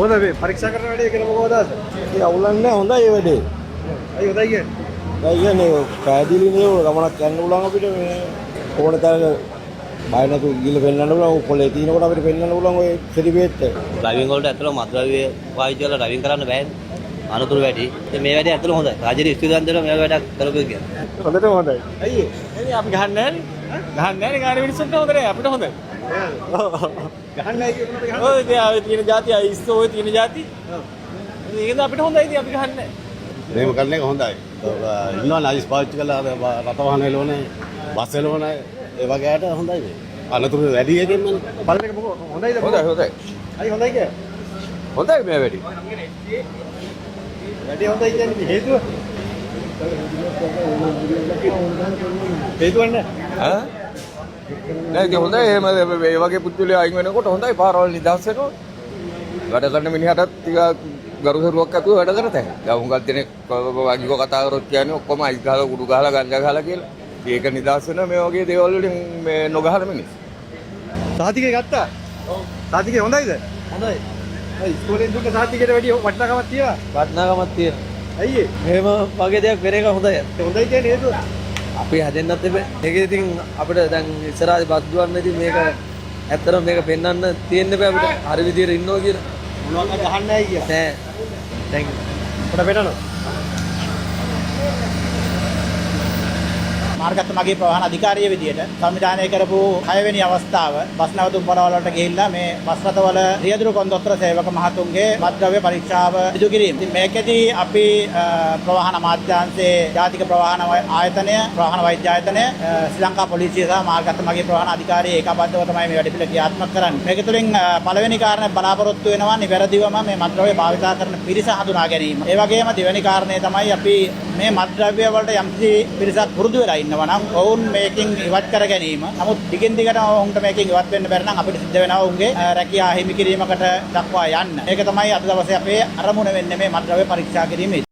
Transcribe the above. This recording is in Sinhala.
කොහොමද මේ පරීක්ෂා කරන වැඩේ කියලා මොකවද අද? ඒ අවුලන්නේ හොඳයි ඒ වැඩේ. අයි හොඳයි කියන්නේ. දැන් කියන්නේ පැහැදිලි නේ ගමනක් යන්න උලන් අපිට මේ ඕන තරක බය නැතු ගිහලා පෙන්නන්න උලන් පොලේ තිනකොට අපිට පෙන්නන්න උලන් ඔය සෙලිබ්‍රේට් එක. ඩ්‍රයිවිං වලට ඇත්තටම මත්ද්‍රව්‍ය පාවිච්චි කරලා ඩ්‍රයිවිං කරන්න බෑනේ. අනතුරු වැඩි. ඉතින් මේ වැඩේ ඇත්තටම හොඳයි. රාජ්‍ය ස්ථිරයන් දෙනවා මේ වැඩක් කරපු කියලා. හොඳටම හොඳයි. අයියේ එනේ අපි ගහන්නේ නැහනේ. ගහන්නේ නැහනේ ගානේ මිනිස්සුන්ට හොඳ නෑ අපිට හොඳයි. ගහන්නේ නැහැ කියනකොට ගහන්නේ. ඔය ඉතින් ආවේ තියෙන જાති ඉස්සෝ ඔය තියෙන જાති. ඒකද අපිට හොඳයි ඉතින් අපි ගහන්නේ නැහැ. මේව කරන එක හොඳයි. ඉන්නවා නයිස් පාවිච්චි කරලා රට වාහන එළවනේ බස් එළවනේ ඒ වගේ අයට හොඳයි මේ. අනතුරු වැඩි එකෙන්නේ. බලන එක මොකද හොඳයිද? හොඳයි. අයි හොඳයි කිය. හොඳයි මේ වැඩි. වැඩි හොඳයි කියන්නේ හේතුව. හේතුව නැහැ. ඈ? නෑ ඒක හොඳයි එහෙම මේ වගේ පුද්ගලයෝ අයින් වෙනකොට හොඳයි පාරවල් නිදහස් වෙනවා. වැඩ කරන මිනිහටත් ටිකක් ගරුසරුවක් ඇතුව වැඩ කරතයි. දැන් හුඟක් දෙනෙක් වගිකෝ කතා කරොත් කියන්නේ ඔක්කොම අයිස් ගහලා කුඩු ගහලා ගංජා ගහලා කියලා. ඒක නිදහස් වෙනවා මේ වගේ දේවල් වලින් මේ නොගහන මිනිස්සු. සාතිකේ ගත්තා? ඔව්. සාතිකේ හොඳයිද? හොඳයි. අයි ඉස්කෝලෙන් දුන්න සාතිකේට වැඩි වටිනාකමක් තියනවා. වටිනාකමක් තියෙන. අයියේ. මෙහෙම වගේ දෙයක් වෙන එක හොඳයි. හොඳයි කියන්නේ හේතුව. අපි හැදෙන්නත් එපේ. ඒක ඉතින් අපිට දැන් ඉස්සරහදී බස් දුවන්න ඉතින් මේක ඇත්තටම මේක පෙන්වන්න තියෙන්න බෑ අපිට. හරි විදියට ඉන්නවා කියලා. මොනවාක්වත් ගහන්නේ නැහැ කිය. නෑ. thank you. පොඩ පෙන්නනවා. මාර්ගස්ත මගේ ප්‍රවාහන අධිකාරිය විදියට සංවිධානය කරපු 6 වෙනි අවස්ථාව බස් නැවතුම් පොරවල් වලට ගිහිල්ලා මේ බස් රථවල රියදුරු කොන්දොස්තර සේවක මහතුන්ගේ මත්ද්‍රව්‍ය පරීක්ෂාව සිදු කිරීම. ඉතින් මේකෙදී අපි ප්‍රවාහන අමාත්‍යාංශයේ ජාතික ප්‍රවාහන ආයතනය, ප්‍රවාහන වෛද්‍ය ආයතනය, ශ්‍රී ලංකා පොලිසිය සහ මාර්ගස්ත මගේ ප්‍රවාහන අධිකාරිය ඒකාබද්ධව තමයි මේ වැඩ පිළිවෙල ක්‍රියාත්මක කරන්නේ. මේක තුළින් පළවෙනි කාරණේ බලාපොරොත්තු වෙනවා නිවැරදිවම මේ මත්ද්‍රව්‍ය භාවිතා කරන පිරිස හඳුනා ගැනීම. ඒ වගේම දෙවෙනි කාරණේ තමයි අපි මේ මත්ද්‍රව්‍ය වලට යම්කිසි පිරිසක් පුරුදු වෙලා ඉන්නවා නම් ඔවුන් මේකෙන් ඉවත් කර ගැනීම. නමුත් දිගින් දිගටම ඔවුන්ට මේකෙන් ඉවත් වෙන්න බැරි නම් අපිට සිද්ධ වෙනවා ඔවුන්ගේ රැකියාව හිමි කිරීමකට දක්වා යන්න. ඒක තමයි අද දවසේ අපේ අරමුණ වෙන්නේ මේ මත්ද්‍රව්‍ය පරීක්ෂා කිරීමේ.